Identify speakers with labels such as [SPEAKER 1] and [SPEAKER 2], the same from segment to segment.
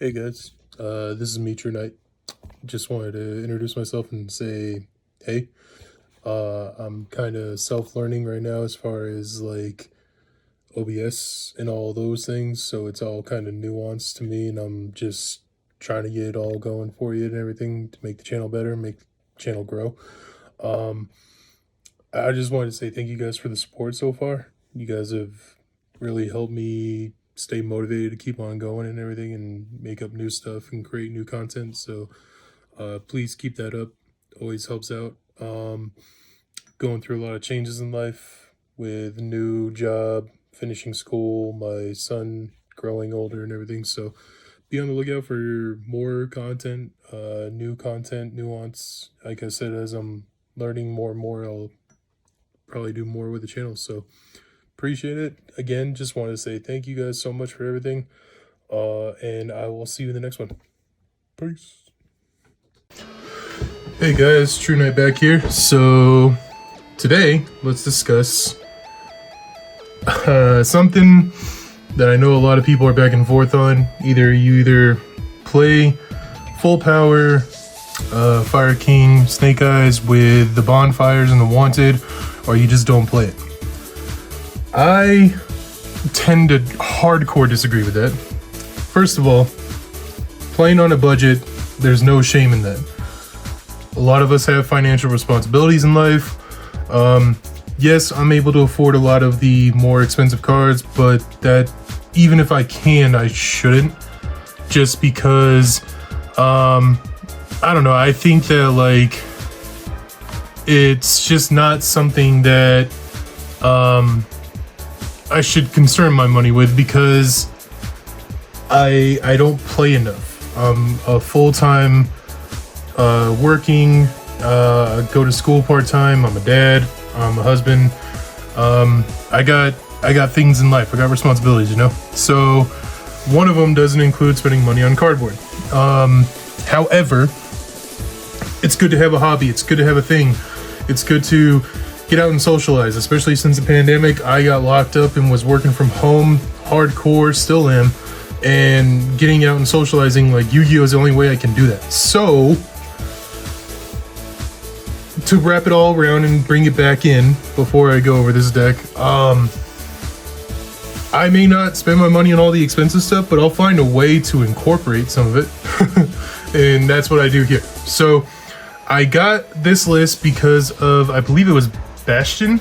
[SPEAKER 1] Hey guys, this is me, True Knight. Just wanted to introduce myself and say, hey, I'm kind of self-learning right now as far as like OBS and all those things, so it's all kind of nuanced to me, and I'm just trying to get it all going for you and everything to make the channel better, make the channel grow. Um, I just wanted to say thank you guys for the support so far. You guys have really helped me stay motivated to keep on going and everything and make up new stuff and create new content. So please keep that up. Always helps out. Going through a lot of changes in life with new job, finishing school, my son growing older and everything. So be on the lookout for more content, new content, nuance. Like I said, as I'm learning more and more, I'll probably do more with the channel. So appreciate it. Again, just want to say thank you guys so much for everything. And I will see you in the next one. Peace. Hey guys, True Knight back here. So today, let's discuss something that I know a lot of people are back and forth on. You play full power Fire King Snake Eyes with the bonfires and the wanted, or you just don't play it. I tend to hardcore disagree with that. First of all, playing on a budget, there's no shame in that. A lot of us have financial responsibilities in life. Yes, I'm able to afford a lot of the more expensive cards, but that even if I can, I shouldn't. Just because, I don't know, I think that like, it's just not something that, I should concern my money with, because I don't play enough. I'm a full-time working, go to school part-time. I'm a dad, I'm a husband. I got things in life. I got responsibilities, you know? So one of them doesn't include spending money on cardboard. However, it's good to have a hobby. It's good to have a thing. It's good to get out and socialize, especially since the pandemic. I got locked up and was working from home hardcore, still am, and getting out and socializing like Yu-Gi-Oh is the only way I can do that. So to wrap it all around and bring it back in before I go over this deck, I may not spend my money on all the expensive stuff, but I'll find a way to incorporate some of it. And that's what I do here. So I got this list because of, I believe it was Bastion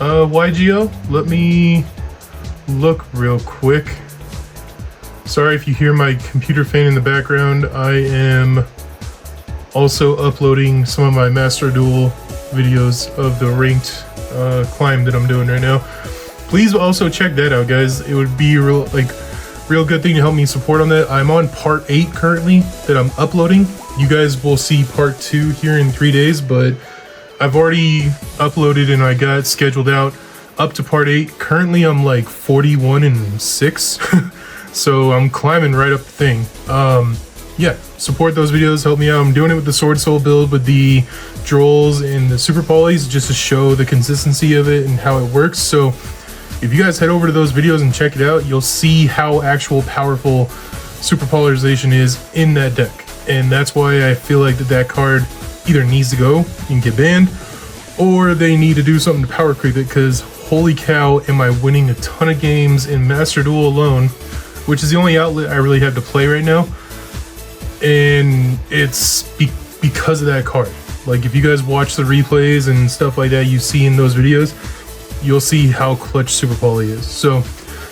[SPEAKER 1] YGO. Let me look real quick. Sorry if you hear my computer fan in the background. I am also uploading some of my Master Duel videos of the ranked climb that I'm doing right now. Please also check that out, guys. It would be real good thing to help me support on that. I'm on part 8 currently that I'm uploading. You guys will see part 2 here in 3 days, but I've already uploaded and I got scheduled out up to part 8. Currently I'm like 41 and 6. So I'm climbing right up the thing. Yeah, support those videos, help me out. I'm doing it with the Sword Soul build with the Drolls and the Super Polys just to show the consistency of it and how it works. So if you guys head over to those videos and check it out, you'll see how actual powerful Super Polarization is in that deck. And that's why I feel like that card either needs to go and get banned, or they need to do something to power creep it, because holy cow, am I winning a ton of games in Master Duel alone, which is the only outlet I really have to play right now. And it's because of that card. Like, if you guys watch the replays and stuff like that you see in those videos, you'll see how clutch Super Poly is. So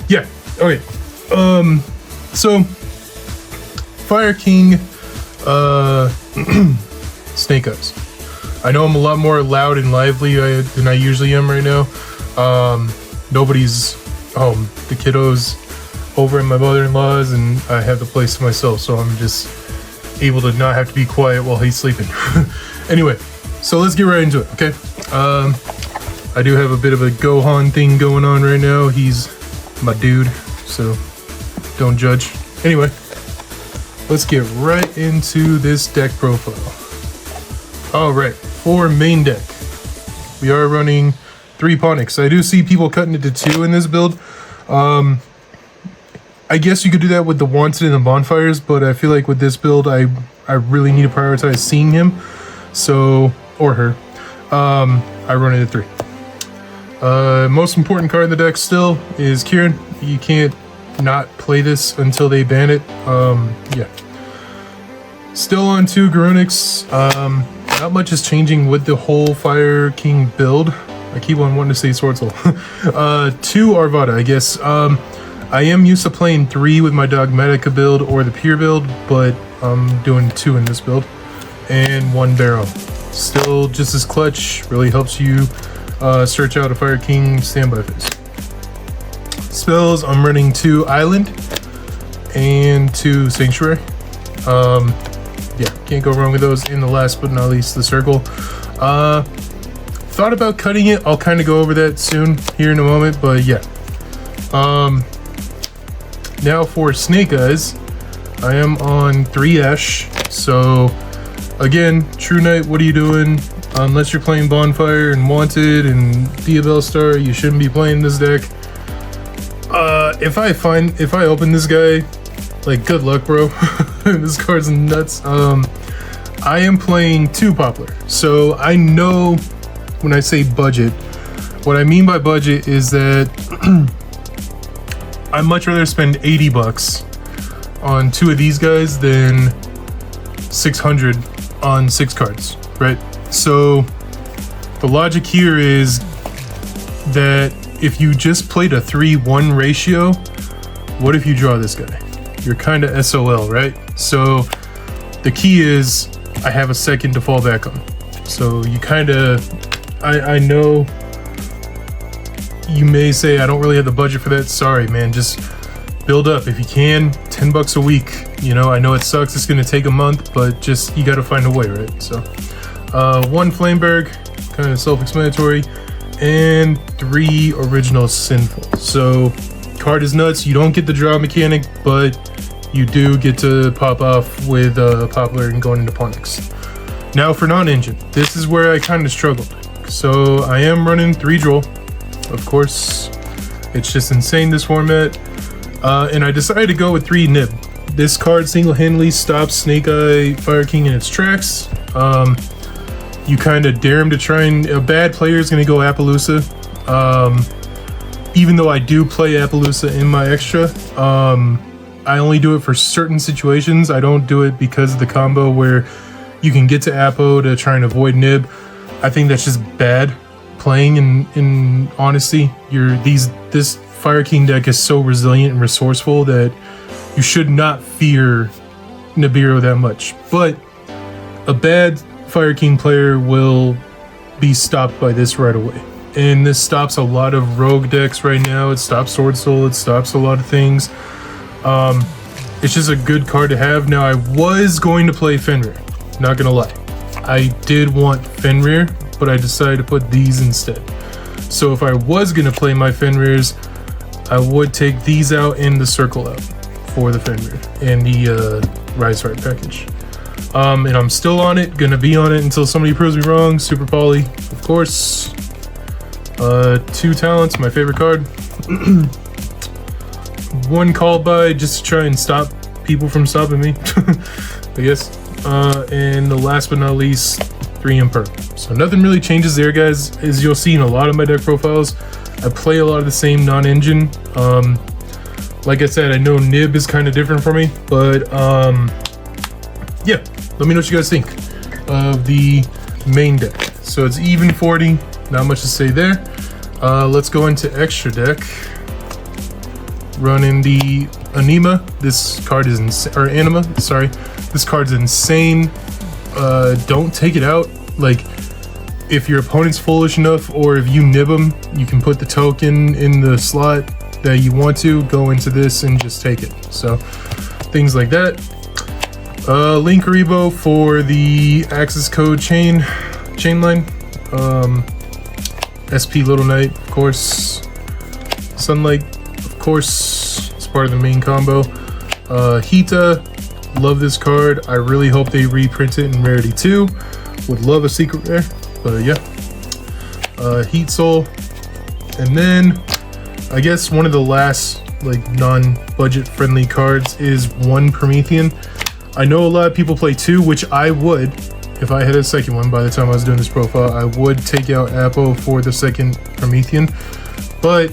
[SPEAKER 1] yeah, okay. So Fire King Snake Eyes. I know I'm a lot more loud and lively than I usually am right now. Nobody's home. The kiddos over at my mother-in-law's, and I have the place to myself, so I'm just able to not have to be quiet while he's sleeping. Anyway, so let's get right into it, okay? I do have a bit of a Gohan thing going on right now. He's my dude, so don't judge. Anyway, let's get right into this deck profile. All right, for main deck, we are running 3 Ponics. I do see people cutting it to 2 in this build. I guess you could do that with the Wanted and the Bonfires, but I feel like with this build, I really need to prioritize seeing him, so, or her. I run it at 3. Most important card in the deck still is Kieran. You can't not play this until they ban it. Yeah. Still on 2 Garunix. Not much is changing with the whole Fire King build. I keep on wanting to say Sword Soul. 2 Arvada, I guess. I am used to playing 3 with my Dogmatica build or the Pure build, but I'm doing 2 in this build. And 1 Barrow. Still just as clutch. Really helps you search out a Fire King standby phase. Spells, I'm running 2 Island and 2 Sanctuary. Yeah, can't go wrong with those. And the last but not least, the Circle. Thought about cutting it. I'll kind of go over that soon here in a moment, but yeah. Now for Snake Eyes, I am on 3 Ash. So again, True Knight, what are you doing? Unless you're playing Bonfire and Wanted and Diabell Star, you shouldn't be playing this deck. If I open this guy, like, good luck, bro. This card's nuts. I am playing 2 Poplar, so I know when I say budget, what I mean by budget is that I'd much rather spend 80 bucks on 2 of these guys than 600 on 6 cards, right? So the logic here is that if you just played a 3-1 ratio, what if you draw this guy? You're kind of SOL, right? So the key is I have a second to fall back on. So you kind of, I know you may say I don't really have the budget for that. Sorry, man, just build up if you can. 10 bucks a week. You know, I know it sucks. It's going to take a month, but just, you got to find a way, right? So 1 Flameberg, kind of self-explanatory, and 3 Original Sinful. So card is nuts. You don't get the draw mechanic, but you do get to pop off with Poplar and going into Ponix. Now for non-engine, this is where I kind of struggled. So I am running 3 Droll. Of course, it's just insane, this format. And I decided to go with 3 Nib. This card single-handedly stops Snake Eye Fire King in its tracks. You kind of dare him to try, and a bad player is going to go Appaloosa. Even though I do play Appaloosa in my extra, I only do it for certain situations. I don't do it because of the combo where you can get to Appo to try and avoid Nib. I think that's just bad playing. In honesty, this Fire King deck is so resilient and resourceful that you should not fear Nibiru that much. But a bad Fire King player will be stopped by this right away. And this stops a lot of rogue decks right now. It stops Sword Soul. It stops a lot of things. It's just a good card to have. Now, I was going to play Fenrir. Not gonna lie. I did want Fenrir, but I decided to put these instead. So if I was gonna play my Fenrirs, I would take these out and the Circle out for the Fenrir and the Rise Heart package. And I'm still on it, gonna be on it until somebody proves me wrong. Super Poly, of course. 2 Talents, my favorite card. 1 Call By just to try and stop people from stopping me, I guess. And the last but not least, 3 Imperm. So nothing really changes there, guys. As you'll see in a lot of my deck profiles, I play a lot of the same non-engine. Like I said, I know Nib is kind of different for me, but yeah, let me know what you guys think of the main deck. So it's even 40, not much to say there. Let's go into extra deck. Running the Anima. This card is insane, or Anima, sorry. This card's insane. Don't take it out. Like, if your opponent's foolish enough, or if you nib them, you can put the token in the slot that you want to, go into this and just take it. So, things like that. Link Rebo for the access code chain line. SP Little Knight, of course. Sunlight, of course, it's part of the main combo. Hita, love this card. I really hope they reprint it in Rarity 2. Would love a secret rare, but yeah. Heat Soul. And then, I guess one of the last like non-budget friendly cards is 1 Promethean. I know a lot of people play 2, which I would. If I had a second one by the time I was doing this profile, I would take out Apo for the second Promethean, but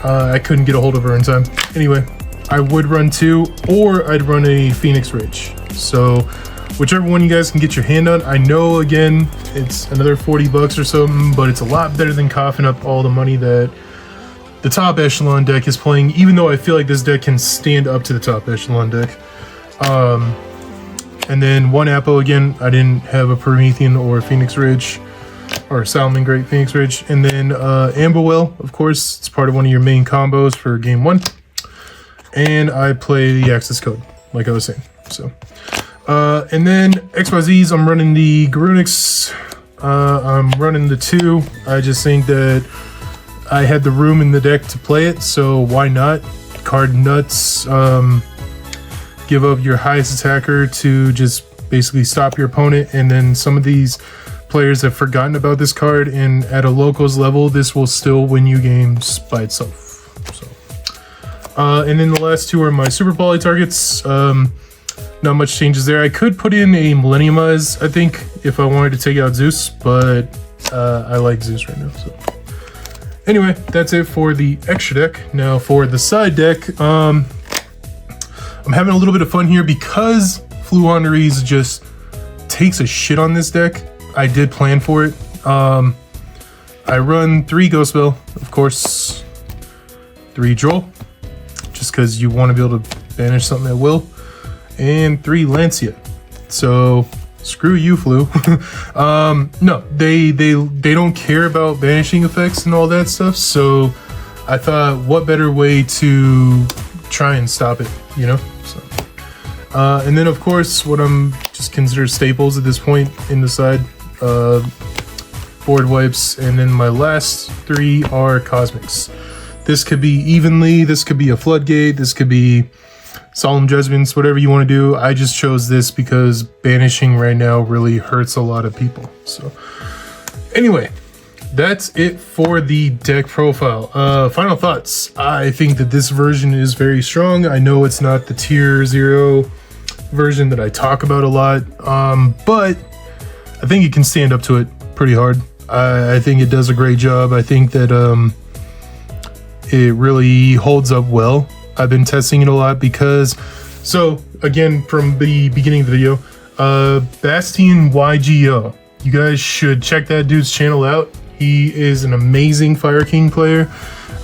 [SPEAKER 1] I couldn't get a hold of her in time. Anyway, I would run 2, or I'd run a Phoenix Rage. So whichever one you guys can get your hand on. I know, again, it's another 40 bucks or something, but it's a lot better than coughing up all the money that the top echelon deck is playing, even though I feel like this deck can stand up to the top echelon deck. And then 1 Apo again. I didn't have a Promethean or Phoenix Ridge or Salmon Great Phoenix Ridge. And then Amberwell, of course, it's part of one of your main combos for game 1. And I play the Access Code, like I was saying. So, and then XYZs, I'm running the Garunix. I'm running the 2. I just think that I had the room in the deck to play it, so why not? Card nuts. Give up your highest attacker to just basically stop your opponent, and then some of these players have forgotten about this card, and at a locals level this will still win you games by itself. So and then the last 2 are my super poly targets. Not much changes there. I could put in a Millenniumize, I think, if I wanted to take out Zeus, but I like Zeus right now. So anyway, that's it for the extra deck. Now for the side deck, I'm having a little bit of fun here because Fluonderies just takes a shit on this deck. I did plan for it. I run 3 Ghost Bell, of course, 3 Droll, just because you want to be able to banish something at will, and 3 Lancia. So screw you, Flu. No, they don't care about banishing effects and all that stuff. So I thought, what better way to try and stop it, you know? So and then of course what I'm just consider staples at this point in the side, board wipes, and then my last 3 are cosmics. This could be evenly, this could be a floodgate, this could be solemn judgments, whatever you want to do. I just chose this because banishing right now really hurts a lot of people. So anyway, that's it for the deck profile. Final thoughts. I think that this version is very strong. I know it's not the tier 0 version that I talk about a lot, but I think it can stand up to it pretty hard. I think it does a great job. I think that it really holds up well. I've been testing it a lot because, so again, from the beginning of the video, Bastian YGO, you guys should check that dude's channel out. He is an amazing Fire King player.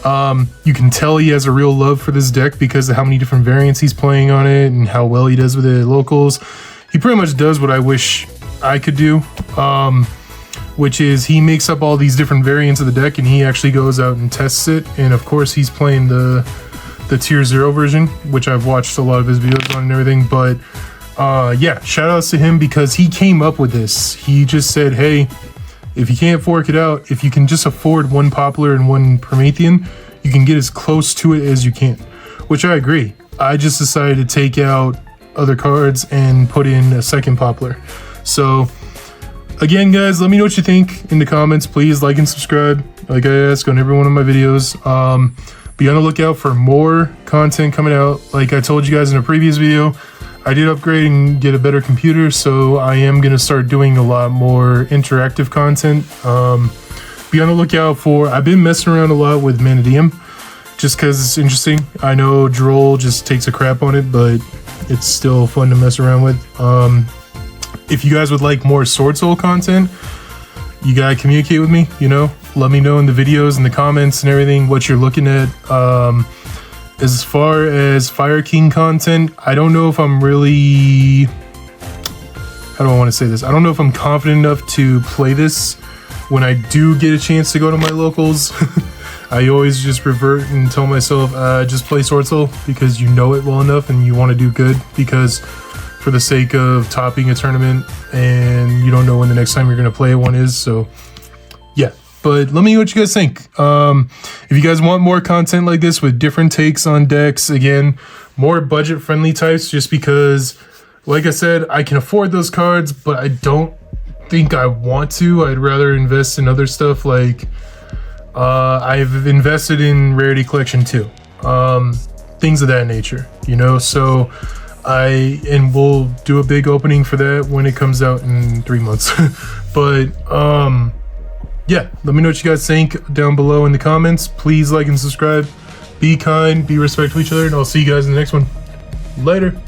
[SPEAKER 1] You can tell he has a real love for this deck because of how many different variants he's playing on it and how well he does with it at locals. He pretty much does what I wish I could do, which is he makes up all these different variants of the deck and he actually goes out and tests it. And of course he's playing the tier 0 version, which I've watched a lot of his videos on and everything. But yeah, shout outs to him because he came up with this. He just said, hey, if you can't fork it out, if you can just afford 1 Poplar and 1 Promethean, you can get as close to it as you can, which I agree. I just decided to take out other cards and put in a second Poplar. So again, guys, let me know what you think in the comments. Please like and subscribe, like I ask on every one of my videos. Be on the lookout for more content coming out. Like I told you guys in a previous video, I did upgrade and get a better computer, so I am going to start doing a lot more interactive content. Be on the lookout for, I've been messing around a lot with Manadium, just because it's interesting. I know Droll just takes a crap on it, but it's still fun to mess around with. If you guys would like more Sword Soul content, you gotta communicate with me, you know? Let me know in the videos and the comments and everything what you're looking at. As far as Fire King content, I don't know if I'm really, how do I want to say this? I don't know if I'm confident enough to play this when I do get a chance to go to my locals. I always just revert and tell myself, just play Sword Soul because you know it well enough and you want to do good, because for the sake of topping a tournament and you don't know when the next time you're going to play one is. So yeah. But let me know what you guys think. If you guys want more content like this with different takes on decks, again, more budget-friendly types, just because, like I said, I can afford those cards, but I don't think I want to. I'd rather invest in other stuff. Like I've invested in Rarity Collection too. things of that nature, you know. So we'll do a big opening for that when it comes out in 3 months. But yeah, let me know what you guys think down below in the comments. Please like and subscribe. Be kind, be respectful to each other, and I'll see you guys in the next one. Later.